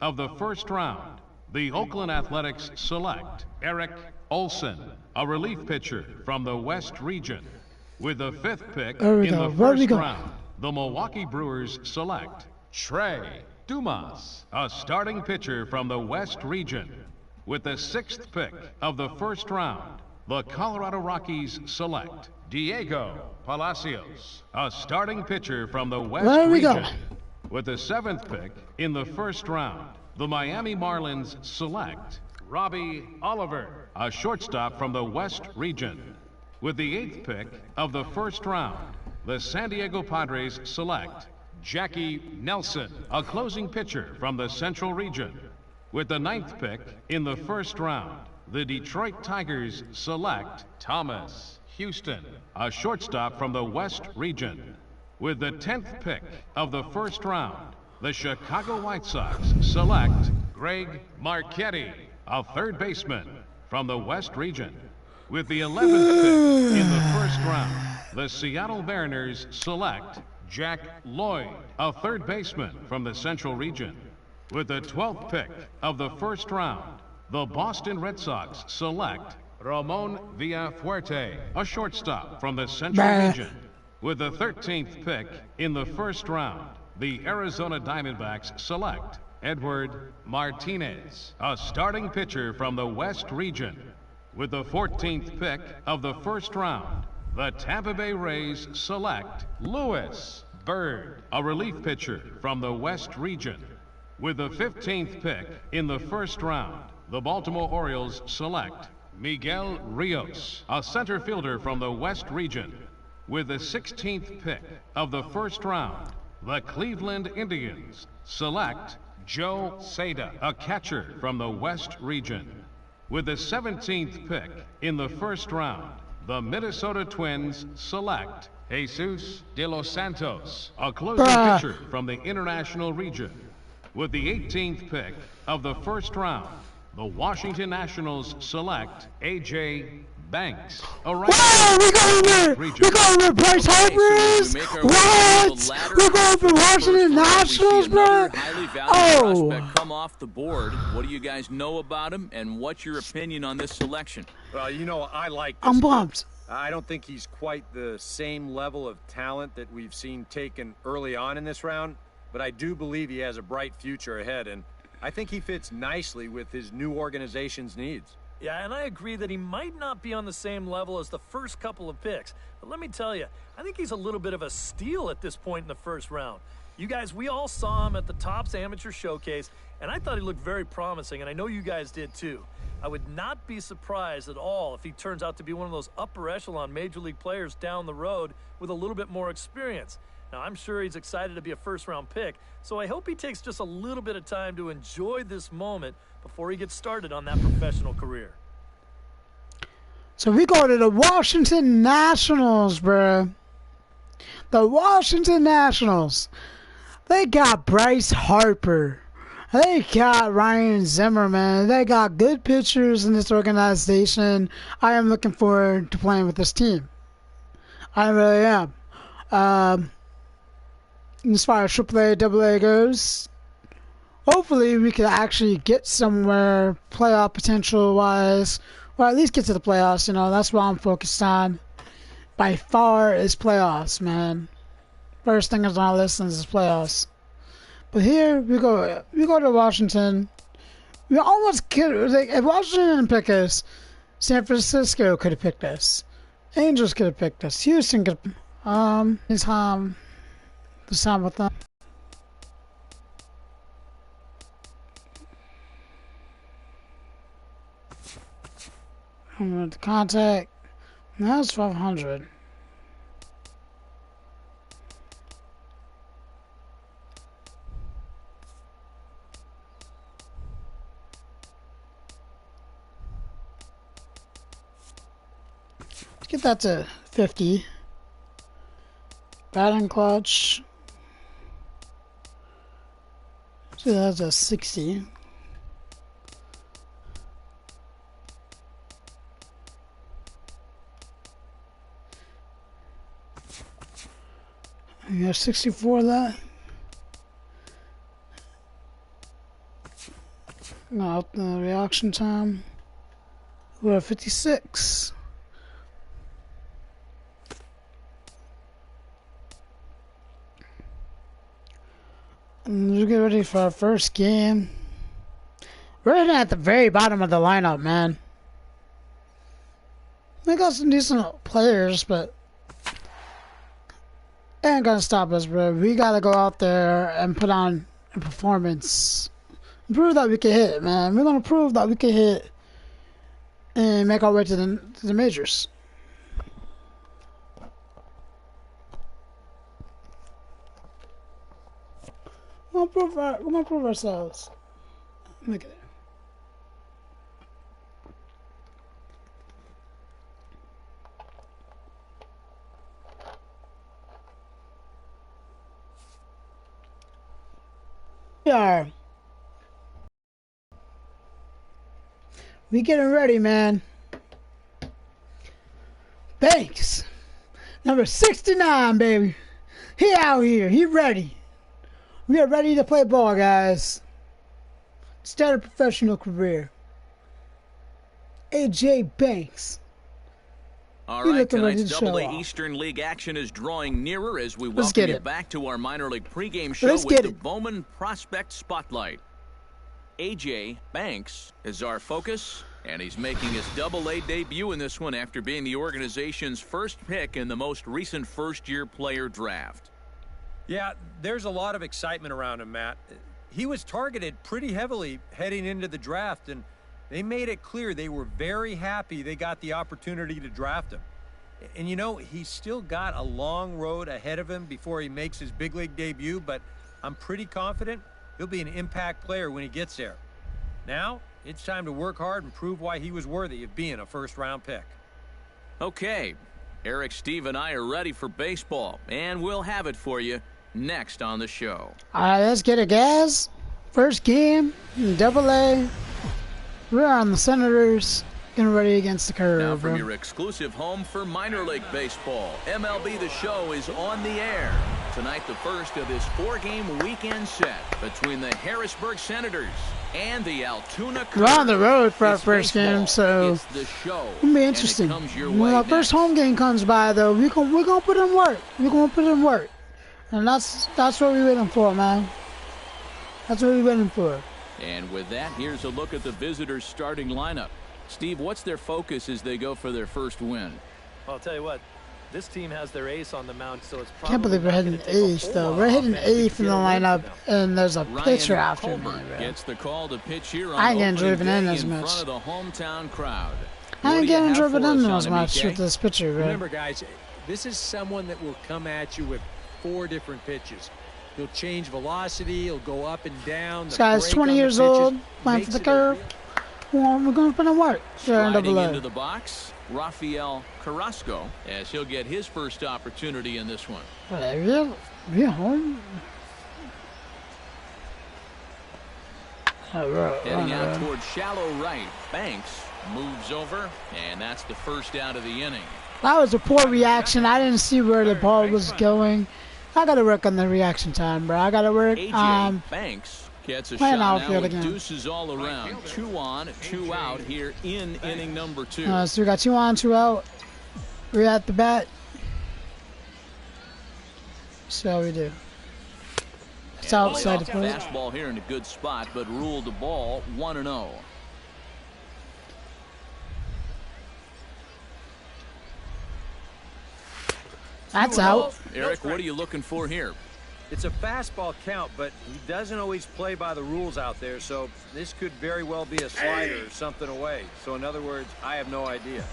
of the first round, the Oakland Athletics select Eric Olson, a relief pitcher from the West Region. With the 5th pick in the first round, the Milwaukee Brewers select Trey Dumas, a starting pitcher from the West Region. With the 6th pick of the first round, the Colorado Rockies select Diego Palacios, a starting pitcher from the West Region. With the 7th pick in the first round, the Miami Marlins select Robbie Oliver, a shortstop from the West Region. With the 8th pick of the first round, the San Diego Padres select Jackie Nelson, a closing pitcher from the Central Region. With the 9th pick in the first round, the Detroit Tigers select Thomas Houston, a shortstop from the West Region. With the 10th pick of the first round, the Chicago White Sox select Greg Marchetti, a third baseman from the West Region. With the 11th pick in the first round, the Seattle Mariners select Jack Lloyd, a third baseman from the Central Region. With the 12th pick of the first round, the Boston Red Sox select Ramon Villafuerte, a shortstop from the Central Region. With the 13th pick in the first round, the Arizona Diamondbacks select Edward Martinez, a starting pitcher from the West Region. With the 14th pick of the first round, the Tampa Bay Rays select Lewis Bird, a relief pitcher from the West Region. With the 15th pick in the first round, the Baltimore Orioles select Miguel Rios, a center fielder from the West Region. With the 16th pick of the first round, the Cleveland Indians select Joe Seda, a catcher from the West Region. With the 17th pick in the first round, the Minnesota Twins select Jesus de los Santos, a closing pitcher from the International Region. With the 18th pick of the first round, the Washington Nationals select A.J. Banks, a right we're going with Bryce Harper's. What? We're going for Washington Nationals, bro. Prospect come off the board. What do you guys know about him, and what's your opinion on this selection? Well, you know, I like this. I'm pumped. I don't think he's quite the same level of talent that we've seen taken early on in this round, but I do believe he has a bright future ahead, and I think he fits nicely with his new organization's needs. Yeah, and I agree that he might not be on the same level as the first couple of picks. But let me tell you, I think he's a little bit of a steal at this point in the first round. You guys, we all saw him at the Topps Amateur Showcase, and I thought he looked very promising, and I know you guys did too. I would not be surprised at all if he turns out to be one of those upper echelon major league players down the road with a little bit more experience. Now, I'm sure he's excited to be a first-round pick, so I hope he takes just a little bit of time to enjoy this moment before he gets started on that professional career. So we go to the Washington Nationals, bro. The Washington Nationals. They got Bryce Harper. They got Ryan Zimmerman. They got good pitchers in this organization. I am looking forward to playing with this team. I really am. As far as AAA, AA goes, hopefully we can actually get somewhere playoff potential-wise, or at least get to the playoffs. You know, that's what I'm focused on. By far is playoffs, man. First thing is on our list is playoffs. But here we go to Washington. We almost could, like, if Washington didn't pick us, San Francisco could have picked us. Angels could have picked us. Houston could. Is the sound with them. I'm going to contact. That's 500. Let's get that to 50. Batting clutch. So that's a 60. You have 64 of that. Out the reaction time. We're at 56. And we'll get ready for our first game. We're in at the very bottom of the lineup, man. We got some decent players, but it ain't gonna stop us, bro. We gotta go out there and put on a performance. Prove that we can hit, man. We're gonna prove that we can hit and make our way to the majors. We're gonna prove ourselves. Look at it. We getting ready, man. Banks, number 69, baby. He out here. He ready. We are ready to play ball, guys. Start a professional career. AJ Banks. All right, tonight's Double-A Eastern League action is drawing nearer as we welcome you back to our minor league pregame show with the Bowman Prospect Spotlight. AJ Banks is our focus, and he's making his Double-A debut in this one after being the organization's first pick in the most recent first-year player draft. Yeah, there's a lot of excitement around him, Matt. He was targeted pretty heavily heading into the draft, and they made it clear they were very happy they got the opportunity to draft him. And, you know, he's still got a long road ahead of him before he makes his big league debut, but I'm pretty confident he'll be an impact player when he gets there. Now, it's time to work hard and prove why he was worthy of being a first-round pick. Okay, Eric, Steve, and I are ready for baseball, and we'll have it for you next on the show. All right, let's get it, guys. First game in Double-A. We're on the Senators, getting ready against the Curve. Now from your exclusive home for minor league baseball, MLB The Show is on the air. Tonight, the first of this 4-game weekend set between the Harrisburg Senators and the Altoona Curve. We're on the road for our first game, so it'll be interesting. When our first home game comes by, though, we're gonna put in work. We're gonna put in work, and that's what we're waiting for, man. That's what we're waiting for. And with that, here's a look at the visitors' starting lineup. Steve, what's their focus as they go for their first win? Well, I'll tell you what, this team has their ace on the mound, so it's probably can't believe we're hitting ace, though. We're hitting eighth in the lineup, and there's a pitcher after me, bro. Gets the call to pitch here on I ain't getting driven in as front much. of the hometown crowd. I ain't getting driven in as much with this pitcher, bro. Remember, guys, this is someone that will come at you with 4 different pitches. He'll change velocity. He'll go up and down. This guy's 20 years old, playing for the Curve. Well, we're going to put in work. Sliding into the box, Rafael Carrasco, as he'll get his first opportunity in this one. Heading out towards shallow right. Banks moves over, and that's the first out of the inning. That was a poor reaction. I didn't see where the ball was going. I gotta work on the reaction time, bro. I gotta work. Banks gets a shot now with deuces all around. 2 on, 2 out here in inning number 2. So we got 2 on, 2 out. We're at the bat. So how we do. It's outside the plate. Fastball here in a good spot, but ruled the ball 1-0. That's out. Eric, what are you looking for here? It's a fastball count, but he doesn't always play by the rules out there, so this could very well be a slider or something away. So in other words, I have no idea.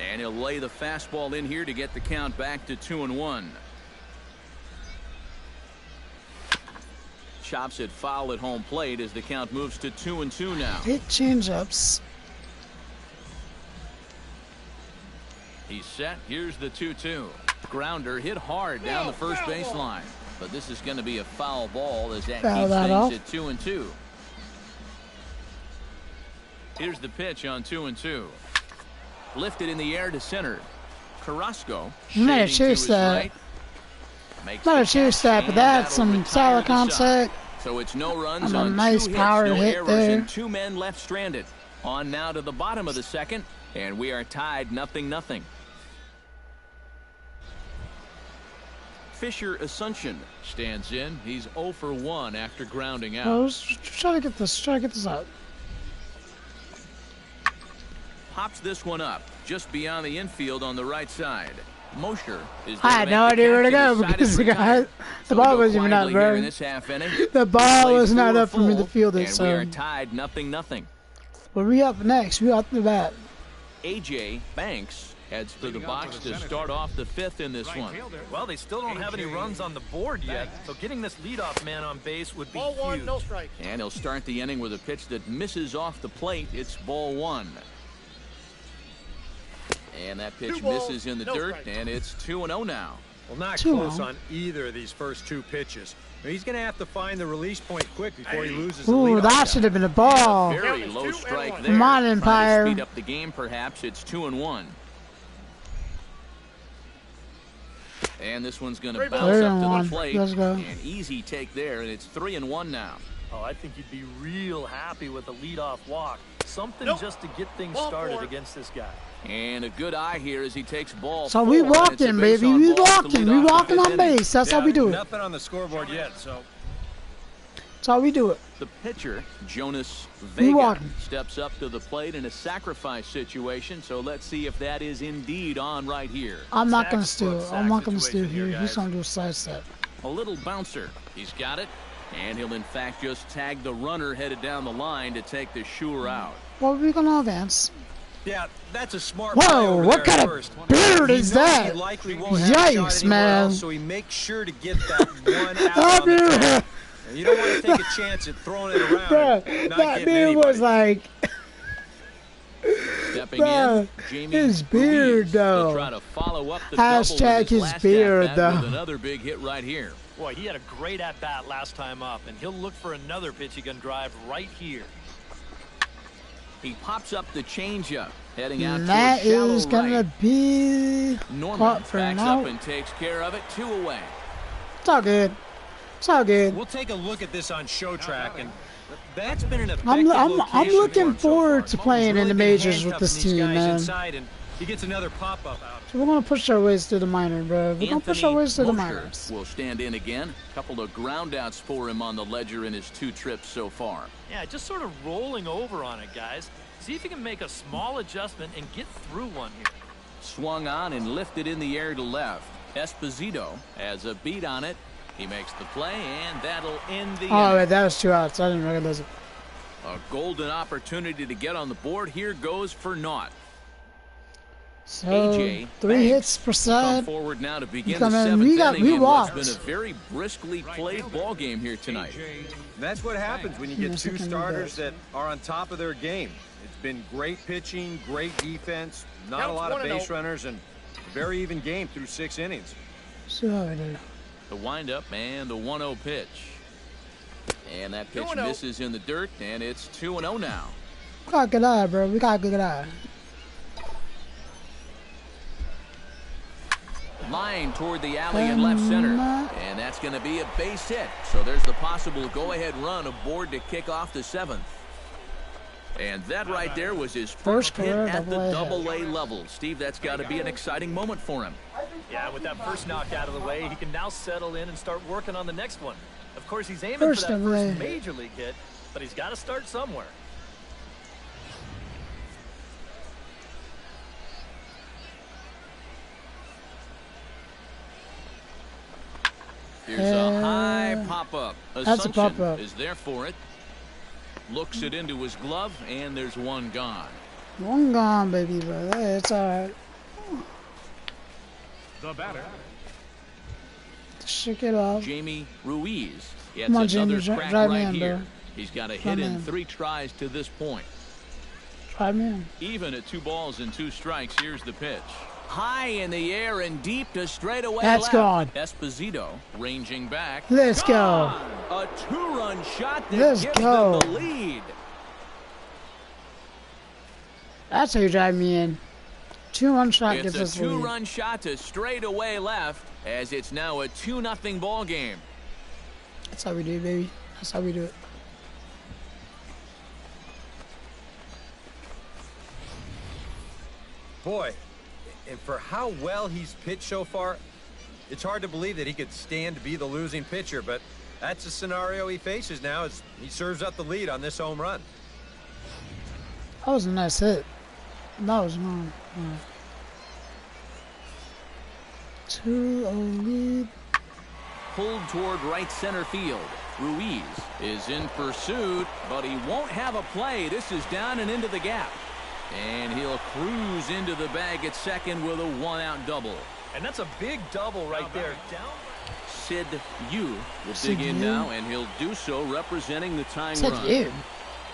And he'll lay the fastball in here to get the count back to 2-1. Chops it foul at home plate as the count moves to 2-2 now. 8 change-ups. He's set. Here's the 2-2. Grounder hit hard down the first baseline. But this is going to be a foul ball as that keeps things at 2-2. Here's the pitch on 2-2. Lifted in the air to center. Carrasco. Might have chased that. Might have chased that, but that's some solid contact. So it's no runs on nice 2 hits, power no hit errors, there. and 2 men left stranded. On now to the bottom of the second, and we are tied 0-0. Fisher Asuncion stands in. He's 0 for 1 after grounding out. Well, let's try to get this out. Pops this one up just beyond the infield on the right side. Mosher is I had no idea where to go because the ball wasn't even up, bro. The ball was not up for me to field it, so. We are tied 0-0. Well, we up next. We up the bat. AJ Banks heads for the box to start off the 5th in this one. Well, they still don't have any runs on the board yet, so getting this leadoff man on base would be huge. No strike. And he'll start the inning with a pitch that misses off the plate. It's ball 1. And that pitch misses in the dirt, and it's 2-0 now. Well, not close on either of these first 2 pitches. He's going to have to find the release point quick before he loses the lead. Ooh, that should have been a ball. Very low strike there. Come on, Empire. Trying to speed up the game, perhaps. It's 2-1. And this one's going to bounce up to the plate. Let's go. An easy take there, and it's 3-1 now. Oh, I think you'd be real happy with a leadoff walk. Something just to get things started against this guy. And a good eye here as he takes ball. So we walking, baby. We walking. We walking on base. That's how we do it. Nothing on the scoreboard yet, so. That's how we do it. The pitcher, Jonas Vega, steps up to the plate in a sacrifice situation. So let's see if that is indeed on right here. I'm not going to steal. I'm not going to steal here. He's going to do a side step. A little bouncer. He's got it. And he'll, in fact, just tag the runner headed down the line to take the sure out. Well, we're going to advance. Yeah, that's a smart. Whoa, what kind of beard is that? Yikes, man. So he makes sure to get that one out on the track. You don't want to take a chance at throwing it around. Bruh, that beard was like... Stepping in, Jamie his beard, though. Try to follow up the Hashtag his beard, though. With another big hit right here. Boy, he had a great at-bat last time up, and he'll look for another pitch he can drive right here. He pops up the changeup, heading out and that is right. gonna be Norman for backs now. up and takes care of it. 2 away. It's all good. It's all good. We'll take a look at this on show track, and that's been an effective I'm looking forward to playing really in the majors with this team, man. And he gets another pop-up out. So we're gonna push our ways to the minor, bro. We're gonna push our ways to the minors. Will stand in again. A couple of groundouts for him on the ledger in his 2 trips so far. Yeah, just sort of rolling over on it, guys. See if you can make a small adjustment and get through one here. Swung on and lifted in the air to left. Esposito has a beat on it. He makes the play, and that'll end the inning. Wait, that was 2 outs. I didn't recognize it. A golden opportunity to get on the board. Here goes for naught. So, AJ 3 hits per side. Forward now to begin the 7th inning. We walked. It's been a very briskly played ball game here tonight. That's what happens when you get 2 starters that are on top of their game. It's been great pitching, great defense, not a lot of base runners, and a very even game through 6 innings. So how we do. The windup and the 1-0 pitch. And that pitch misses in the dirt, and it's 2-0 now. We got a good eye, bro. We got a good eye. Line toward the alley in left center. And that's going to be a base hit. So there's the possible go-ahead run aboard to kick off the 7th. And that right there was his first hit at the Double-A level. Steve, that's got to be an exciting moment for him. Yeah, with that first knock out of the way, he can now settle in and start working on the next one. Of course, he's aiming for that first major league hit, but he's got to start somewhere. Here's a high pop-up. That's a pop-up. Is there for it. Looks it into his glove, and there's one gone. One gone, baby, bro. It's all right. The batter. Shake it off. Jamie Ruiz. Come on, Jamie, drive me in, here. bro. He's got a hit in 3 tries to this point. Drive me in. Even at 2 balls and 2 strikes, here's the pitch. High in the air and deep to straightaway That's left. gone. Esposito ranging back. Let's go. A 2-run shot that Let's gives go. them the lead. That's how you drive me in. 2-run shot gives us It's a 2-run shot to straightaway left, as it's now a 2-0 ball game. That's how we do, baby. That's how we do it. Boy, and for how well he's pitched so far, it's hard to believe that he could stand to be the losing pitcher, but that's the scenario he faces now as he serves up the lead on this home run. That was a nice hit. That was wrong. 2-0 lead. Pulled toward right center field. Ruiz is in pursuit, but he won't have a play. This is down and into the gap. And he'll cruise into the bag at second with a one-out double. And that's a big double right there. Down. Sid Yu will dig in now, and he'll do so representing the tying run. Yu.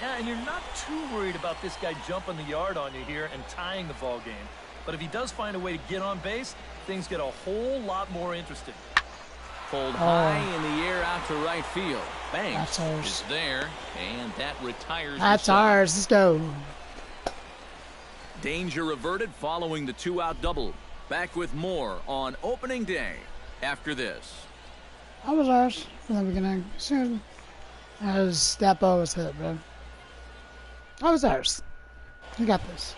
Yeah, and you're not too worried about this guy jumping the yard on you here and tying the ball game. But if he does find a way to get on base, things get a whole lot more interesting. Pulled high in the air out to right field. Banks is there, and that retires. That's ours. Let's go. Danger averted following the two-out double. Back with more on opening day after this. That was ours from the beginning. Soon as that ball was hit, bro. That was ours. We got this.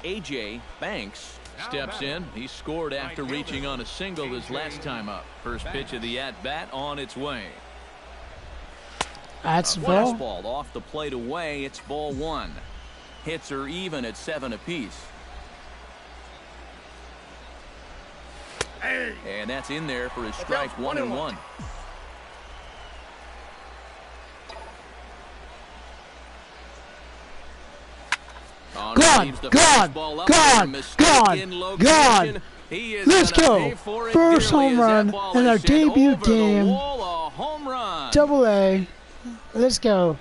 A.J. Banks steps in. He scored after reaching on a single his last time up. First pitch of the at-bat on its way. That's the ball. Fastball off the plate away. It's ball one. Hits are even at 7 apiece. And that's in there for his strike 1-1. Gone. Let's go. First home run in our debut game. Double-A. Let's go.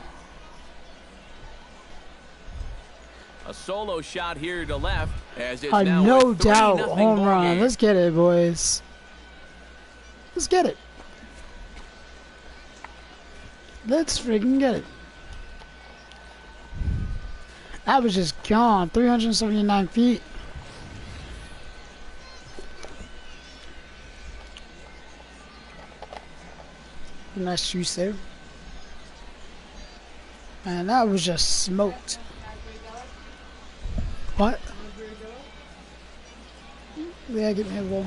A solo shot here to left as it's now no doubt home run. Game. Let's get it, boys. Let's get it. Let's freaking get it. That was just gone. 379 feet. Nice juice there. And that was just smoked. What? Yeah, get me a ball.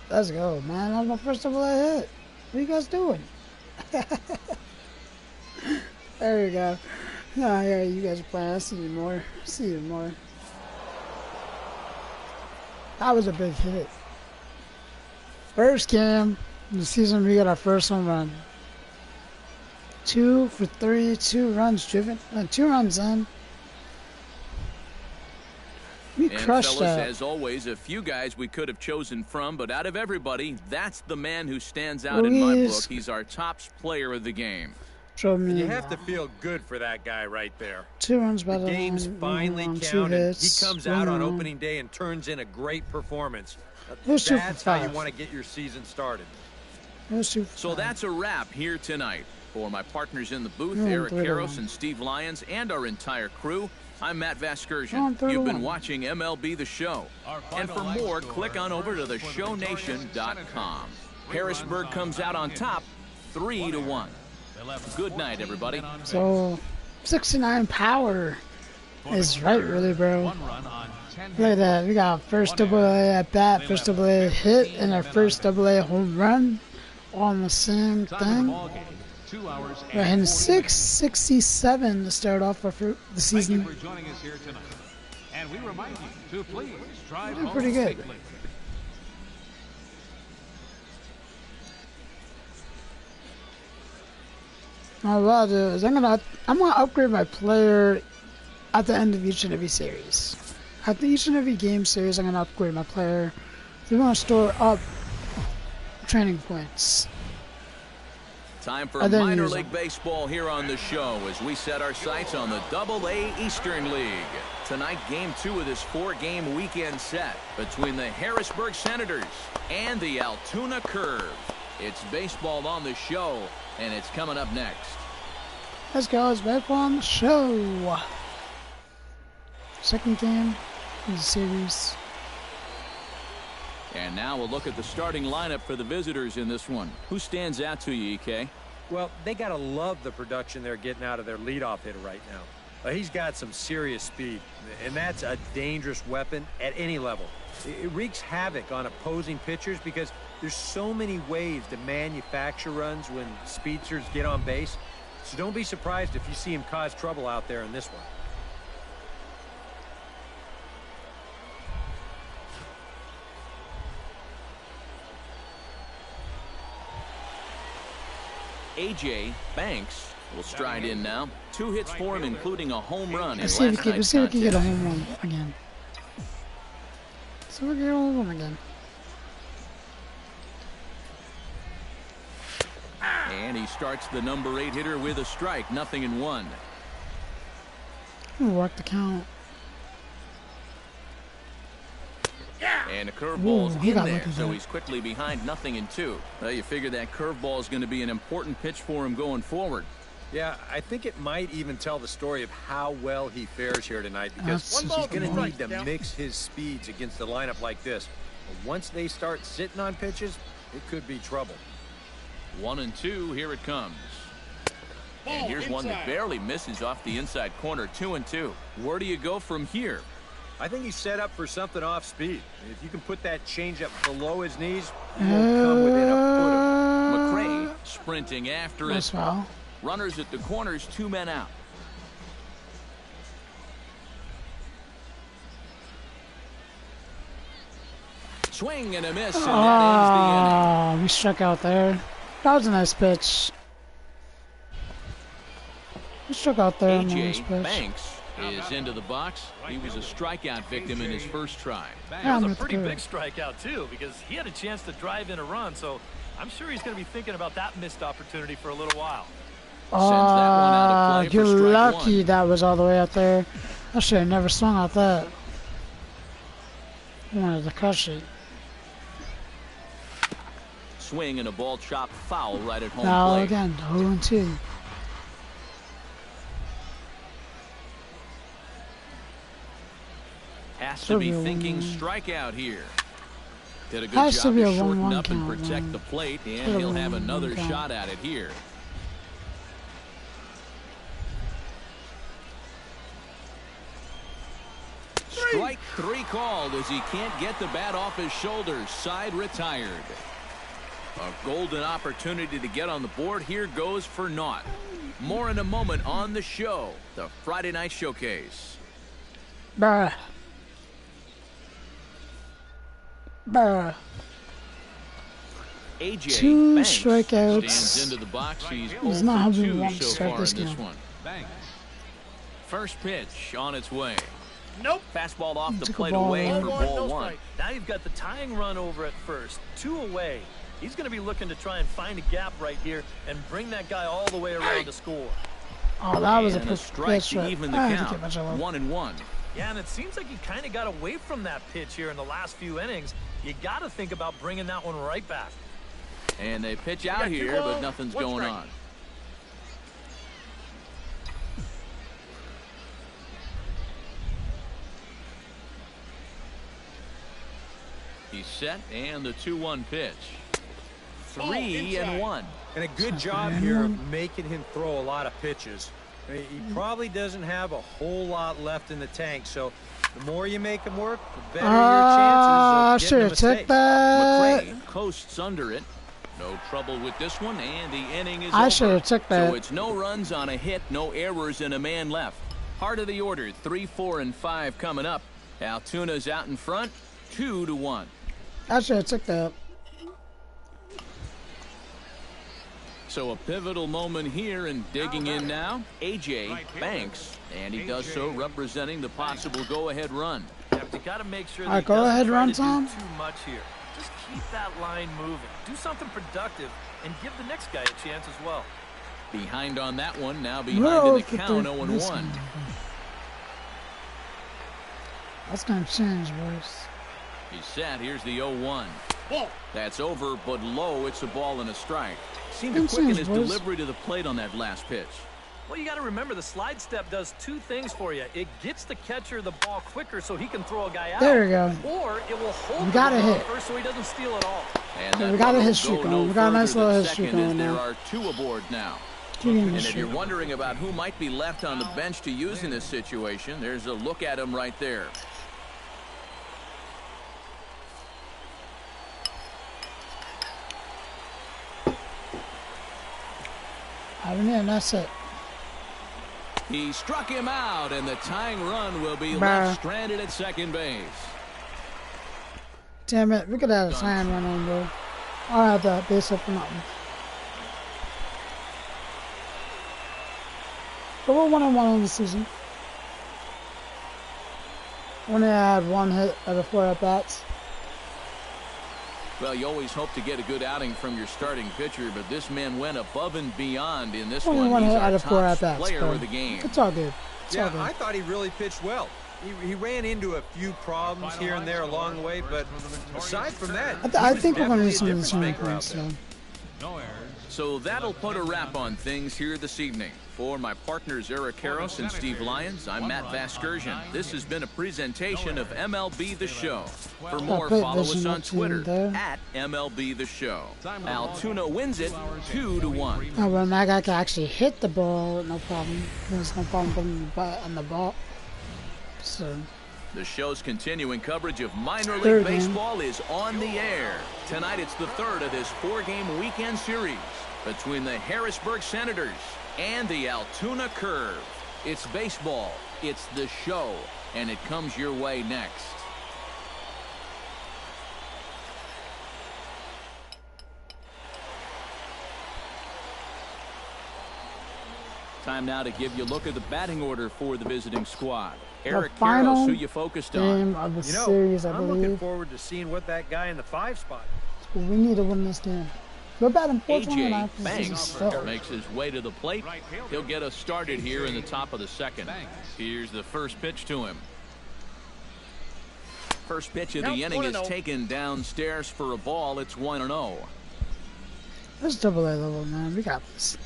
Let's go, man. That was my first double I hit. What are you guys doing? There we go. Oh, yeah, you guys are playing. I see you more. I see you more. That was a big hit. First game of the season, we got our first home run. 2 for 3, 2 runs driven, 2 runs in. We crushed that. As always, a few guys we could have chosen from, but out of everybody, that's the man who stands out in my book. He's our top player of the game. You have to feel good for that guy right there. 2 runs by the game's finally counted. He comes out on opening day and turns in a great performance. That's how you want to get your season started. So that's a wrap here tonight. For my partners in the booth, Eric Karros and Steve Lyons, and our entire crew, I'm Matt Vasgersian. You've been watching MLB The Show. And for more, click on over to theshownation.com. Harrisburg comes out on top, 3-1. Good night, everybody. So, 69 power is right, really, bro. Look at that. We got first double-A at bat, first double-A hit, and our first double-A home run on the same thing. We're hitting 667 to start off for the season. Thank you for joining us here tonight. And we remind you to please drive home pretty good. safely. Now what I'll do is I'm gonna upgrade my player at the end of each and every series. At each and every game series, I'm gonna upgrade my player. We want to store up training points. Time for minor league baseball here on the show as we set our sights on the Double-A Eastern League. Tonight, Game 2 of this 4-game weekend set between the Harrisburg Senators and the Altoona Curve. It's baseball on the show, and it's coming up next. Let's go. It's baseball on the show. Second game in the series. And now we'll look at the starting lineup for the visitors in this one. Who stands out to you, EK? Well, they got to love the production they're getting out of their leadoff hitter right now. He's got some serious speed, and that's a dangerous weapon at any level. It wreaks havoc on opposing pitchers because there's so many ways to manufacture runs when speedsters get on base. So don't be surprised if you see him cause trouble out there in this one. A.J. Banks will stride in now. 2 hits for him, including a home run in last Let's see if we can get a contest. home run again. So we get a home run again. And he starts the number 8 hitter with a strike. 0-1. Work the count. And a curveball's he in got there, lucky so there. he's quickly behind 0-2. Well, you figure that curveball is going to be an important pitch for him going forward. Yeah, I think it might even tell the story of how well he fares here tonight because That's he's going to need to Yeah. mix his speeds against a lineup like this. But once they start sitting on pitches, it could be trouble. 1-2, here it comes. And here's one that barely misses off the inside corner. 2-2. Where do you go from here? I think he's set up for something off speed. If you can put that changeup below his knees, he won't come within a foot of him. McRae sprinting after That's it. foul. Runners at the corners, 2 men out. Swing and a miss, and that ends We struck out there. That was a nice pitch. We struck out the there. inning. Nice A.J. pitch. Banks is into the box. He was a strikeout victim in his first try. Yeah, It was a that's pretty good. big strikeout, too, because he had a chance to drive in a run, so I'm sure he's going to be thinking about that missed opportunity for a little while. Sends that one out of play You're for strike lucky 1. that was all the way out there. I should have never swung out that. I wanted to crush it. Swing and a ball chopped foul right at home Now plate. again, 0-2. Has to Should be be a thinking 1-1. strikeout here. Did a good Has to job be to a shorten 1-1 up and count, protect man. the plate, Should and he'll have have 1-1 another count. shot at it here. Strike 3 called as he can't get the bat off his shoulders. Side retired. A golden opportunity to get on the board here goes for naught. More in a moment on the show, the Friday Night Showcase. Bruh. Bruh. A.J. 2 Banks strikeouts. stands into the box. He's He's 0 not for having 2 one so start far this in this game. one. Banks. First pitch on its way. Nope. Fastball off the Took a plate ball away away. for No ball 1. strike. Now you've got the tying run over at first. 2 away. He's going to be looking to try and find a gap right here and bring that guy all the way around to score. Oh, that was a And a perfect strike pitch. to even the I had to count. get much of it. 1-1. Yeah, and it seems like he kind of got away from that pitch here in the last few innings. You got to think about bringing that one right back. And they pitch out here, but nothing's going on. He's set, and the 2-1 pitch. 3-1. And a good job here of making him throw a lot of pitches. I mean, he probably doesn't have a whole lot left in the tank, so the more you make him work, the better your chances of getting a mistake. Took that. McRae coasts under it. No trouble with this one, and the inning is I over. should have took that. So it's no runs on a hit, no errors, and a man left. Heart of the order, 3, 4, and 5 coming up. Altuna's out in front, 2-1. I should have took that. So a pivotal moment here, and digging in now, A.J. Banks, and he does so representing the possible go-ahead run. You got to make sure that All right, he go doesn't ahead, try run, to do Tom. too much here. Just keep that line moving. Do something productive and give the next guy a chance as well. Behind on that one, now behind Whoa, in the count, 0-1. That's going to change, boys. He's set, here's the 0-1. That's over, but low, it's a ball and a strike. Seemed to Good quicken change, his boys. delivery to the plate on that last pitch. Well, you got to remember the slide step does two things for you. It gets the catcher the ball quicker so he can throw a guy out. There we go. Or it will hold we got a hit first so he doesn't steal it all. And we got a hit streak going. We got a nice little hit streak going there now. are 2 aboard now. And if you're wondering about who might be left on the bench to use in this situation, there's a look at him right there. And that's it. He struck him out, and the tying run will be left stranded at second base. Damn it, we could have a tying run on, bro. I'll have that base up for nothing. But we're 1-1 on the season. Only had 1 hit out of 4 at-bats. Well, you always hope to get a good outing from your starting pitcher, but this man went above and beyond in this only one. He's our out of 4 top at-bats, player of the game. It's all good. Yeah, I thought he really pitched well. He ran into a few problems here and there along the way, but aside from that, I think we're going to need some of the same points. So that'll put a wrap on things here this evening. For my partners Eric Karros and Steve Lyons, I'm Matt Vasgersian. This has been a presentation of MLB The Show. For more, follow us on Twitter at MLB The Show. Altoona wins it 2-1. Oh, well, that guy can actually hit the ball, no problem. There's no problem putting the bat on the ball. So the show's continuing coverage of minor league baseball is on the air. Tonight it's the 3rd of this 4-game weekend series between the Harrisburg Senators and the Altoona Curve. It's baseball, it's the show, and it comes your way next. Time now to give you a look at the batting order for the visiting squad. Eric Karros, who you focused on. Game of the series, I I'm believe. looking forward to seeing what that guy in the 5 spot. We need to win this game. We're batting AJ Banks makes his way to the plate. He'll get us started here in the top of the 2nd. Here's the first pitch to him. First pitch of the inning is taken downstairs for a ball. It's 1-0. That's AA level, man. We got this.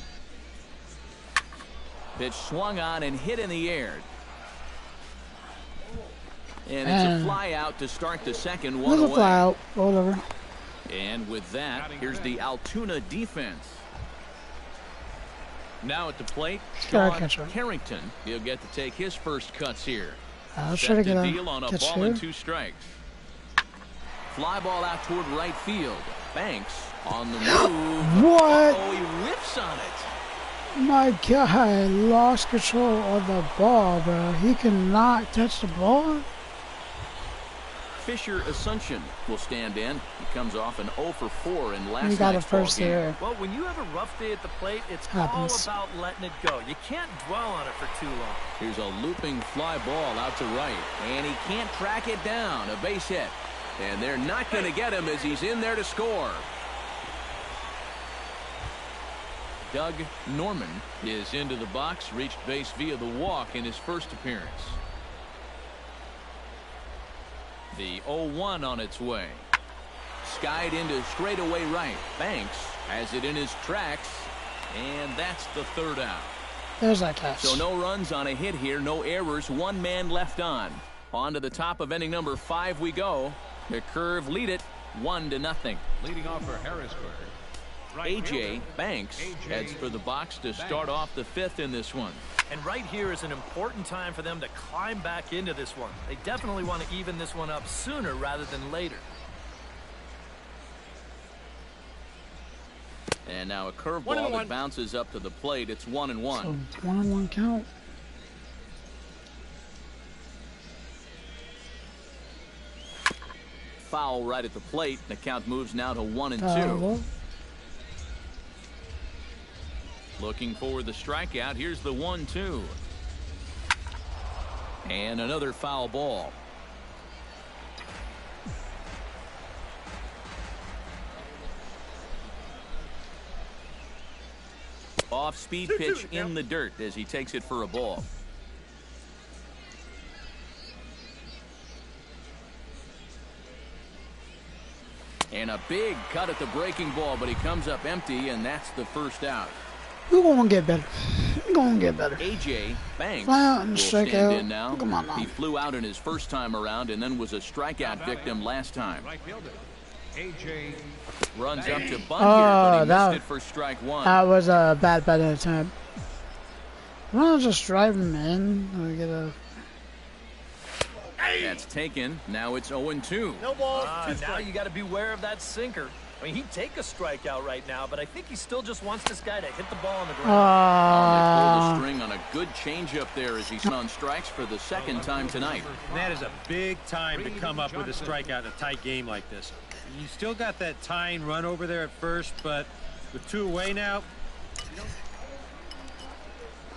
Pitch swung on and hit in the air. And it's a fly out to start the 2nd. 1 away. Fly out. Roll over. And with that, here's the Altoona defense. Now at the plate, Sean Carrington. He'll get to take his first cuts here. I'll try to get a deal on a ball and 2 strikes. Fly ball out toward right field. Banks on the move. What? Oh, he whiffs on it. My guy lost control of the ball, bro. He cannot touch the ball. Fisher Asuncion will stand in. He comes off an 0 for 4 in last got night's a first ball game. here. Well, when you have a rough day at the plate, it's all about letting it go. You can't dwell on it for too long. Here's a looping fly ball out to right, and he can't track it down. A base hit, and they're not going to get him as he's in there to score. Doug Norman is into the box, reached base via the walk in his first appearance. The 0-1 on its way. Skied into straightaway right. Banks has it in his tracks, and that's the 3rd out. There's that catch. So no runs on a hit here, no errors, 1 man left on. On to the top of inning number 5 we go. The Curve lead it 1-0. Leading off for Harrisburg. AJ Banks heads for the box to start off the 5th in this one. And right here is an important time for them to climb back into this one. They definitely want to even this one up sooner rather than later. And now a curveball that bounces up to the plate. It's 1-1. So 1-1 count. Foul right at the plate. The count moves now to 1-2. Looking for the strikeout. Here's the 1-2. And another foul ball. Off-speed pitch in the dirt as he takes it for a ball. And a big cut at the breaking ball, but he comes up empty, and that's the 1st out. We're gonna get better. We're gonna get better. AJ Banks Fly out and will strike stand out. in now. Come on now. He flew out in his first time around and then was a strikeout victim last time. AJ Runs up to bunt here, but he missed it for strike one. That was a bad attempt. Why not just drive him in? We get a... That's taken. Now it's 0-2. No ball. Now you got to beware of that sinker. I mean, he'd take a strikeout right now, but I think he still just wants this guy to hit the ball on the ground. They pulled the string on a good changeup there as he's on strikes for the second time tonight. And that is a big time to come up with a strikeout in a tight game like this. You still got that tying run over there at first, but with 2 away now.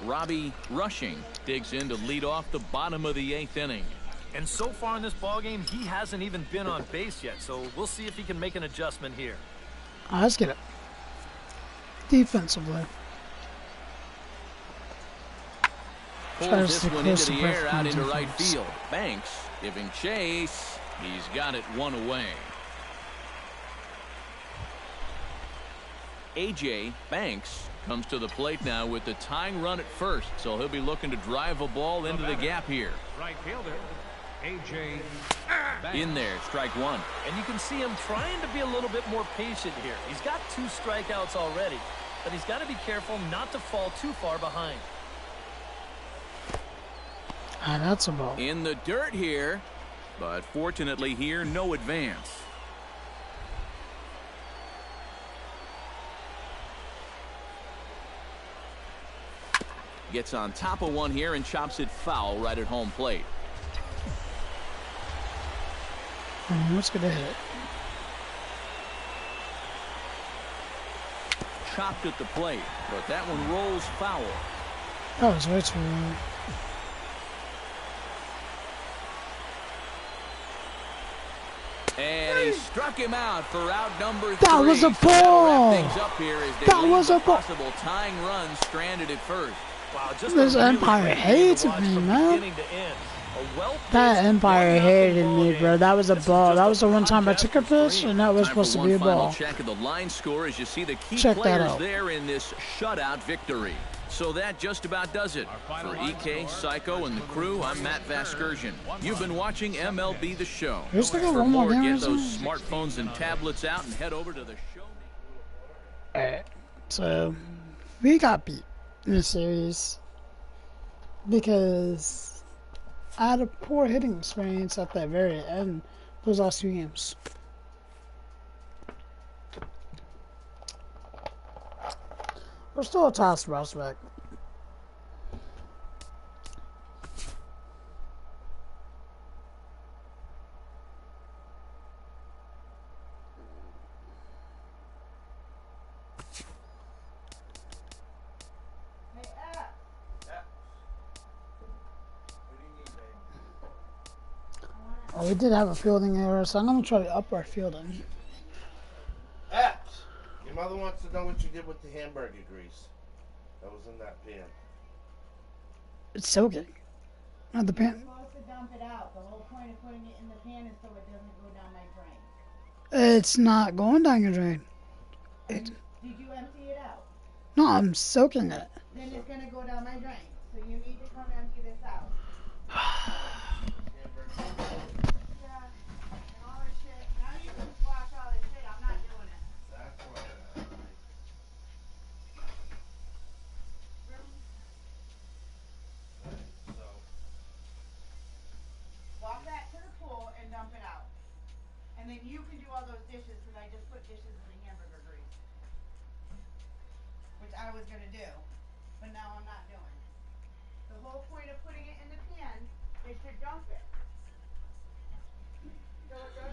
Robbie Rushing digs in to lead off the bottom of the 8th inning. And so far in this ballgame, he hasn't even been on base yet, so we'll see if he can make an adjustment here. Let's get it. Defensively. Pulls this one into the air out into right field. Banks giving chase. He's got it 1 away. AJ Banks comes to the plate now with the tying run at first, so he'll be looking to drive a ball into the gap here. Right fielder, AJ in there, strike one. And you can see him trying to be a little bit more patient here. He's got 2 strikeouts already, but he's got to be careful not to fall too far behind. That's a ball. In the dirt here, but fortunately here, no advance. Gets on top of one here and chops it foul right at home plate. What's gonna hit? Chopped at the plate, but that one rolls foul. That was way too long. And he struck him out for out number 3. That was a ball. That was a possible tying run stranded at first. Wow, just this Empire hates me, man. That Empire hated me, bro. That was a ball. That was the one time I took a pitch, and that was supposed to be a ball. Check of the line score as you see the key Check that players out. there in this shutout victory. So that just about does it. For EK, Psycho, and the crew, I'm Matt Vasgersian. You've been watching MLB The Show. For more, get those smartphones and tablets out and head over to the show. Alright, so we got beat in the series because I had a poor hitting experience at the very end. Those last 2 games. We're still a toss prospect. Oh, we did have a fielding error, so I'm going to try to up our fielding. Your mother wants to know what you did with the hamburger grease that was in that pan. It's soaking. Not the pan. You're supposed to dump it out. The whole point of putting it in the pan is so it doesn't go down my drain. It's not going down your drain. Did you empty it out? No, I'm soaking it. Then it's going to go down my drain. So you need to come empty this out. And then you can do all those dishes because I just put dishes in the hamburger grease. Which I was going to do, but now I'm not doing. The whole point of putting it in the pan is to dump it. So it doesn't